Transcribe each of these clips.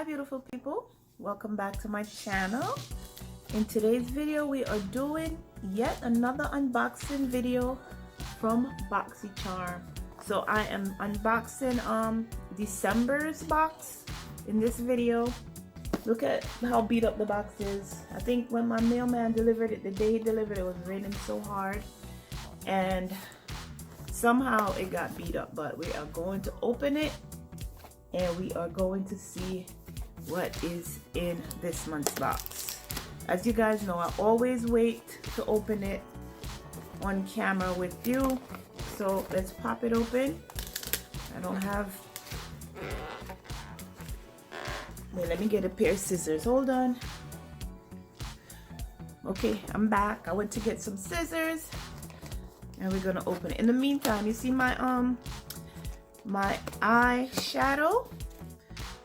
beautiful people, welcome back to my channel. In today's video we are doing yet another unboxing video from BOXYCHARM. So I am unboxing December's box in this video. Look at how beat up the box is. I think when my mailman delivered it, the day he delivered it was raining so hard and somehow it got beat up, but we are going to open it and we are going to see what is in this month's box. As you guys know, I always wait to open it on camera with you, so let's pop it open. I don't have, wait, let me get a pair of scissors, hold on. Okay, I'm back. I went to get some scissors and we're gonna open it. In the meantime, you see my my eyeshadow.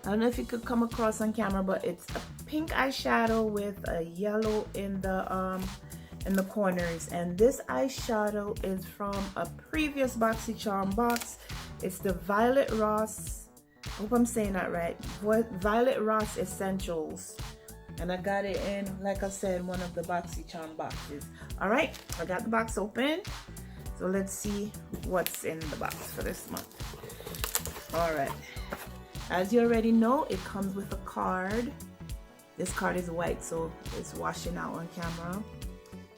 I don't know if you could come across on camera, but it's a pink eyeshadow with a yellow in the corners, and this eyeshadow is from a previous BOXYCHARM box. It's the Violet Ross, I hope I'm saying that right, Violet Ross Essentials, and I got it in, like I said, one of the BOXYCHARM boxes. All right, I got the box open, so let's see what's in the box for this month. All right, as you already know, it comes with a card. This card is white, so it's washing out on camera.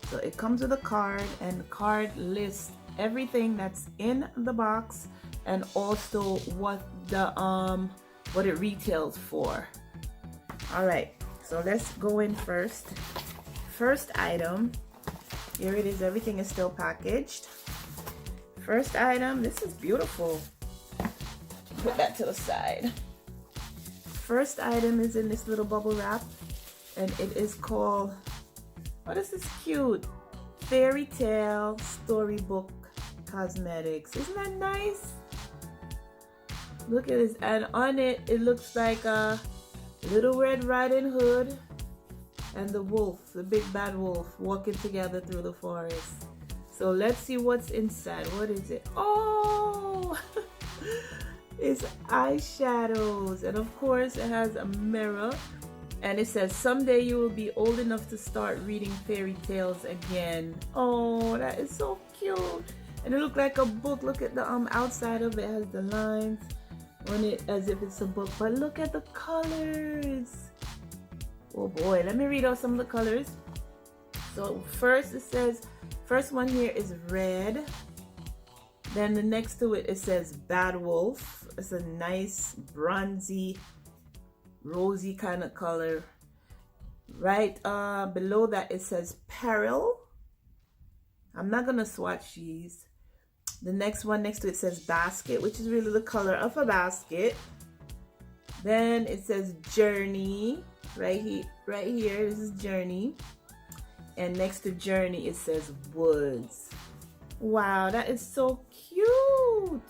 So it comes with a card, and the card lists everything that's in the box and also what it retails for. All right, so let's go in first. First item, here it is. Everything is still packaged. First item, this is beautiful. Put that to the side. First item is in this little bubble wrap, and it is called, what is this cute? Fairy Tale Storybook Cosmetics. Isn't that nice? Look at this, and on it, it looks like a Little Red Riding Hood and the wolf, the big bad wolf, walking together through the forest. So let's see what's inside. What is it? Oh! It's eyeshadows, and of course it has a mirror, and it says someday you will be old enough to start reading fairy tales again. Oh, that is so cute. And it looks like a book. Look at the outside of it, has the lines on it as if it's a book, but look at the colors. Oh boy, let me read out some of the colors. So first it says, first one here is red. Then the next to it, it says Bad Wolf. It's a nice bronzy, rosy kind of color. Right below that, it says Peril. I'm not gonna swatch these. The next one next to it says Basket, which is really the color of a basket. Then it says Journey. Right here, this is Journey. And next to Journey, it says Woods. Wow, that is so cute.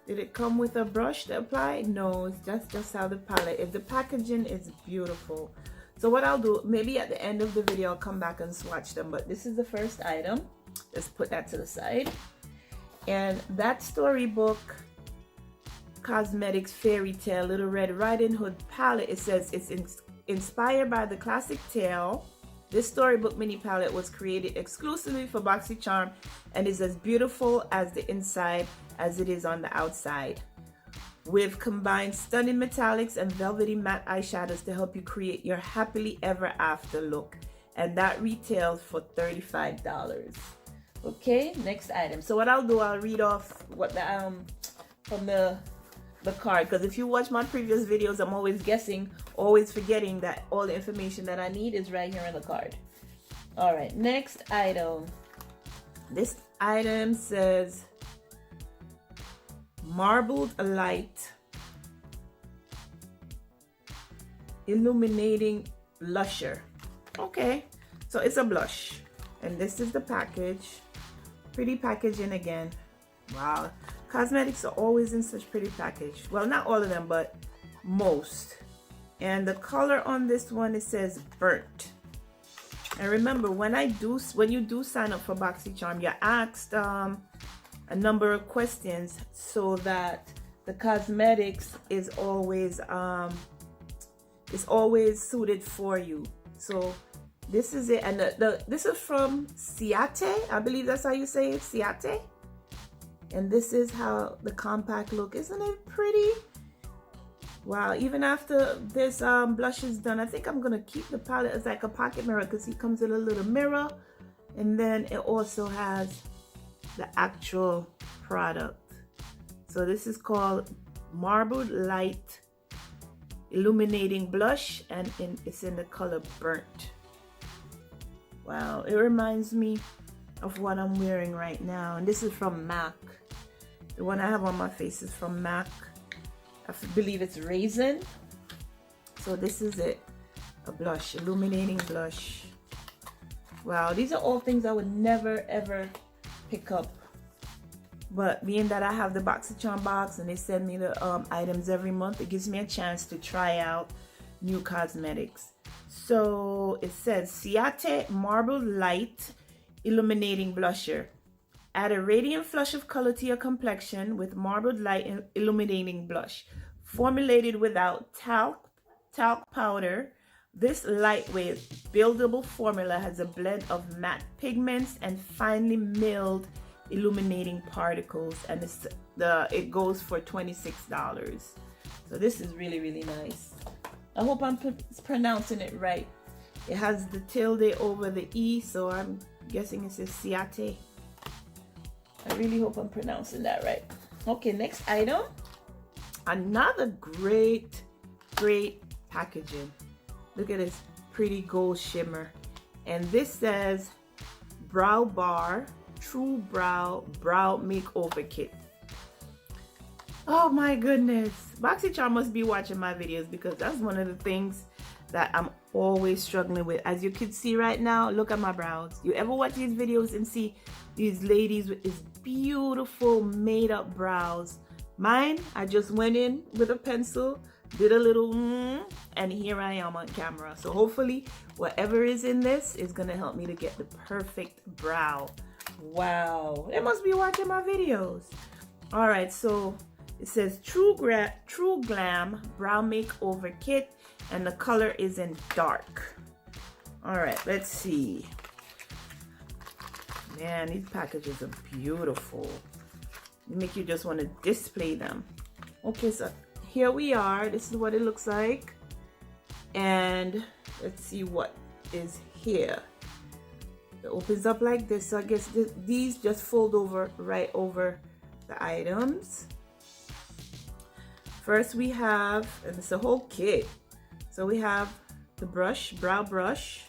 Did it come with a brush to apply? No, it's just how the palette is. The packaging is beautiful. So what I'll do, maybe at the end of the video, I'll come back and swatch them. But this is the first item. Let's put that to the side. And that Storybook Cosmetics Fairy Tale Little Red Riding Hood palette, it says it's inspired by the classic tale. This storybook mini palette was created exclusively for BOXYCHARM and is as beautiful as the inside as it is on the outside. We've combined stunning metallics and velvety matte eyeshadows to help you create your happily ever after look. And that retails for $35. Okay, next item. So what I'll do, I'll read off what the from the card, because if you watch my previous videos, I'm always guessing, always forgetting that all the information that I need is right here on the card. All right, next item. This item says Marbled Light Illuminating Blusher. Okay, so it's a blush, and this is the package. Pretty packaging again. Wow, cosmetics are always in such pretty package. Well, not all of them, but most. And the color on this one, it says Burnt. And remember, when you do sign up for BOXYCHARM, you're asked a number of questions so that the cosmetics is always it's always suited for you. So this is it, and this is from Ciate, I believe that's how you say it, Ciate. And this is how the compact look. Isn't it pretty? Wow, even after this blush is done, I think I'm gonna keep the palette as like a pocket mirror, because it comes with a little mirror, and then it also has the actual product. So this is called Marbled Light Illuminating Blush, and it's in the color Burnt. Wow, it reminds me of what I'm wearing right now, and this is from MAC. The one I have on my face is from MAC. I believe it's Raisin. So this is it, a blush, illuminating blush. Wow, these are all things I would never ever pick up, but being that I have the BOXYCHARM box and they send me the items every month, it gives me a chance to try out new cosmetics. So it says Ciate Marbled Light Illuminating Blusher. Add a radiant flush of color to your complexion with Marbled Light Illuminating Blush. Formulated without talc powder, this lightweight, buildable formula has a blend of matte pigments and finely milled illuminating particles, and it goes for $26. So this is really, really nice. I hope I'm pronouncing it right. It has the tilde over the E, so I'm guessing it says Ciate. I really hope I'm pronouncing that right. Okay, next item. Another great packaging. Look at this pretty gold shimmer. And this says Brow Bar True Brow Makeover Kit. Oh my goodness. BOXYCHARM must be watching my videos, because that's one of the things that I'm always struggling with. As you can see right now, look at my brows. You ever watch these videos and see these ladies with these beautiful made up brows? Mine, I just went in with a pencil, did a little and here I am on camera. So hopefully whatever is in this is gonna help me to get the perfect brow. Wow, they must be watching my videos. All right, so it says True Glam Brow Makeover Kit, and the color is in dark. All right, let's see. Man, these packages are beautiful. They make you just want to display them. Okay, so here we are. This is what it looks like. And let's see what is here. It opens up like this. So I guess these just fold over right over the items. First we have, and it's a whole kit. So we have the brush, brow brush.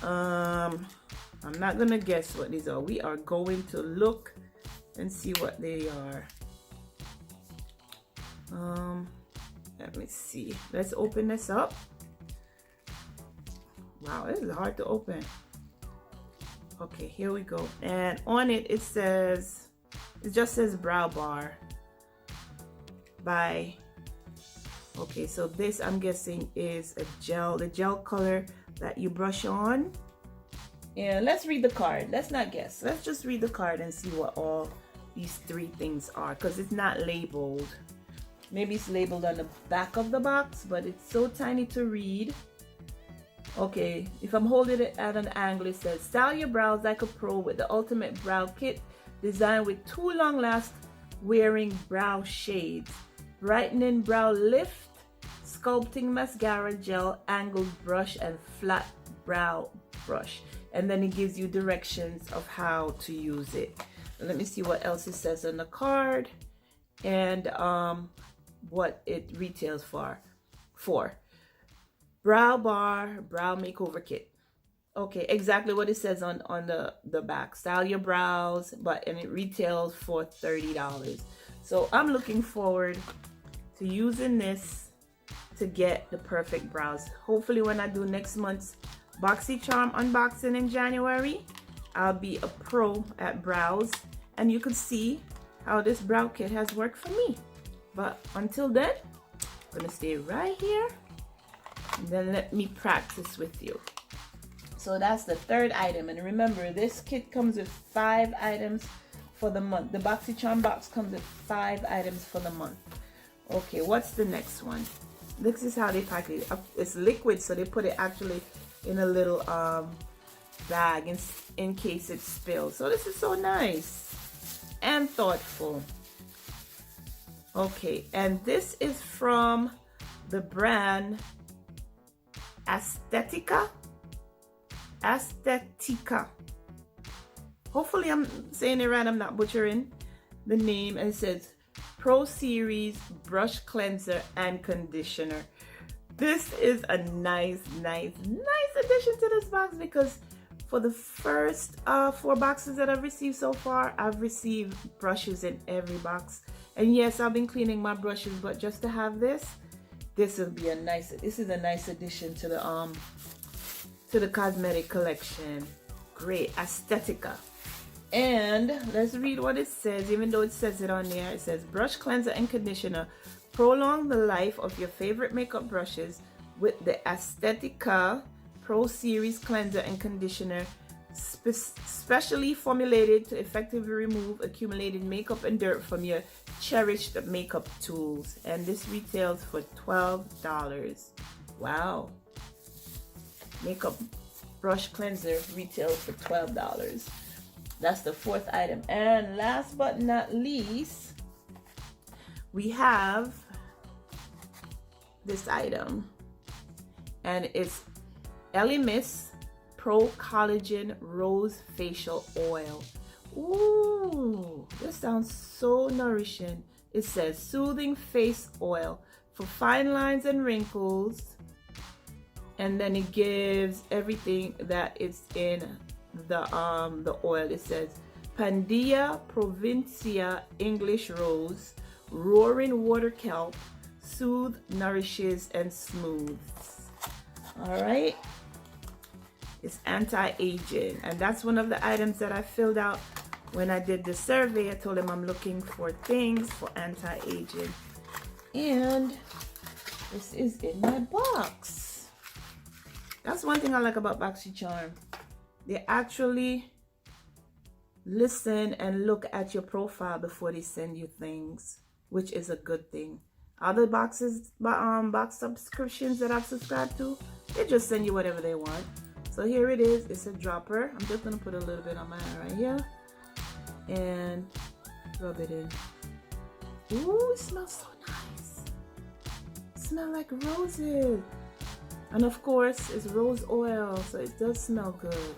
I'm not gonna guess what these are. We are going to look and see what they are. Let me see. Let's open this up. Wow, this is hard to open. Okay, here we go. And on it, it just says Brow Bar by, okay, so this I'm guessing is a gel, the gel color that you brush on. And let's read the card. Let's not guess. Let's just read the card and see what all these three things are, because it's not labeled. Maybe it's labeled on the back of the box, but it's so tiny to read. Okay, if I'm holding it at an angle, it says style your brows like a pro with the ultimate brow kit designed with 2 long-last wearing brow shades, brightening brow lift, sculpting mascara gel, angled brush, and flat brow brush. And then it gives you directions of how to use it. Let me see what else it says on the card, and what it retails for. Brow Bar Brow Makeover Kit. Okay, exactly what it says on the back. Style your brows, and it retails for $30. So I'm looking forward to using this to get the perfect brows. Hopefully when I do next month's BOXYCHARM unboxing in January, I'll be a pro at brows, and you can see how this brow kit has worked for me. But until then, I'm gonna stay right here, and then let me practice with you. So that's the third item, and remember, this kit comes with 5 items for the month. The BOXYCHARM box comes with 5 items for the month. Okay, what's the next one? This is how they package it. It's liquid, so they put it actually in a little bag in case it spills. So this is so nice and thoughtful. Okay, and this is from the brand Aesthetica. Hopefully I'm saying it right, I'm not butchering the name. And it says Pro Series Brush Cleanser and Conditioner. This is a nice addition to this box, because for the first 4 boxes that I've received so far, I've received brushes in every box. And yes, I've been cleaning my brushes, but just to have this will be a nice addition to the cosmetic collection. Great. Aesthetica. And let's read what it says. Even though it says it on there, it says brush cleanser and conditioner prolong the life of your favorite makeup brushes with the Aesthetica Pro Series cleanser and conditioner, specially formulated to effectively remove accumulated makeup and dirt from your cherished makeup tools. And this retails for $12. Wow. Makeup brush cleanser retails for $12. That's the 4th item. And last but not least, we have this item, and it's ebates Pro Collagen Rose Facial Oil. Ooh, this sounds so nourishing. It says soothing face oil for fine lines and wrinkles, and then it gives everything that is in the oil. It says Pandilla Provincia English Rose, Roaring Water Kelp, soothe, nourishes, and smooths. All right. It's anti-aging, and that's one of the items that I filled out when I did the survey. I told them I'm looking for things for anti-aging, and this is in my box. That's one thing I like about BOXYCHARM. They actually listen and look at your profile before they send you things, which is a good thing. Other box subscriptions that I've subscribed to, they just send you whatever they want. So here it is. It's a dropper. I'm just gonna put a little bit on my hand right here and rub it in. Ooh, it smells so nice. It smells like roses. And of course, it's rose oil, so it does smell good.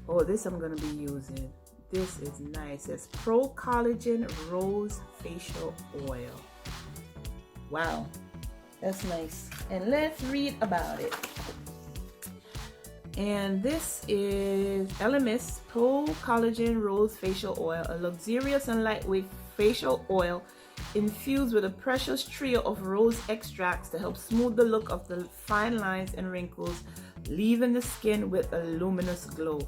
Oh, this I'm gonna be using. This is nice. It's Pro Collagen Rose Facial Oil. Wow, that's nice. And let's read about it. And this is ebates Pro Collagen Rose Facial Oil, a luxurious and lightweight facial oil infused with a precious trio of rose extracts to help smooth the look of the fine lines and wrinkles, leaving the skin with a luminous glow.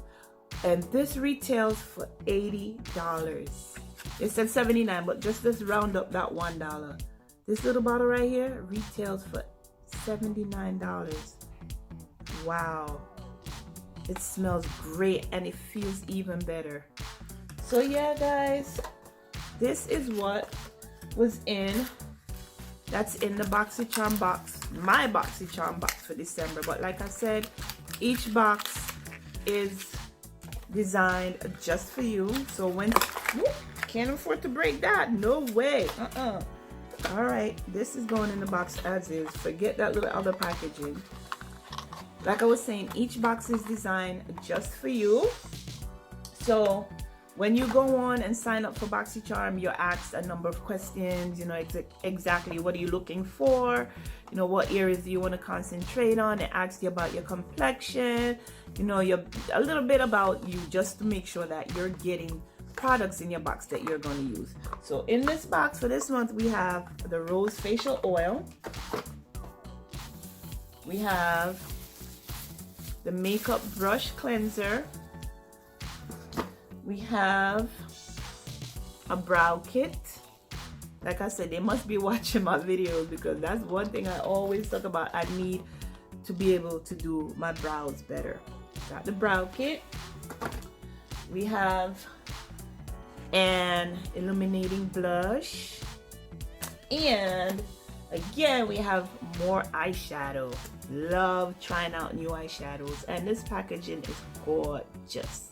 And this retails for $80. It said $79, but just let's round up that $1. This little bottle right here retails for $79. Wow. It smells great and it feels even better. So yeah, guys, this is what was that's in the BOXYCHARM box, my BOXYCHARM box for December. But like I said, each box is designed just for you. So when can't afford to break that, no way. All right, this is going in the box as is. Forget that little other packaging. Like I was saying, each box is designed just for you. So when you go on and sign up for BOXYCHARM, you're asked a number of questions. You know, exactly what are you looking for? You know, what areas do you want to concentrate on? It asks you about your complexion. You know, a little bit about you, just to make sure that you're getting products in your box that you're going to use. So in this box for this month, we have the Rose Facial Oil. We have the Makeup Brush Cleanser. We have a brow kit. Like I said, they must be watching my videos, because that's one thing I always talk about. I need to be able to do my brows better. Got the brow kit. We have and illuminating blush. And again, we have more eyeshadow. Love trying out new eyeshadows, and this packaging is gorgeous.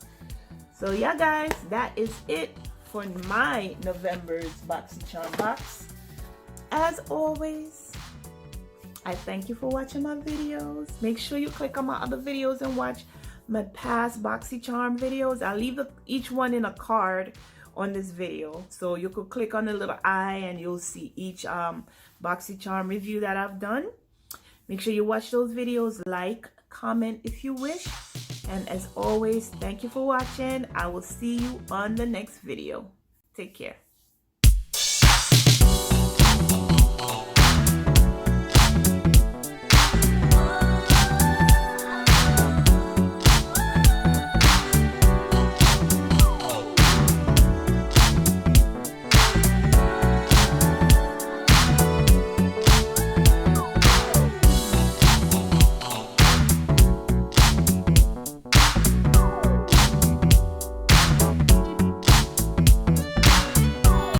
So yeah guys, that is it for my November's BOXYCHARM box. As always, I thank you for watching my videos. Make sure you click on my other videos and watch my past BOXYCHARM videos. I'll leave each one in a card on this video, so you could click on the little eye and you'll see each BOXYCHARM review that I've done. Make sure you watch those videos, like, comment if you wish, and as always, thank you for watching. I will see you on the next video. Take care.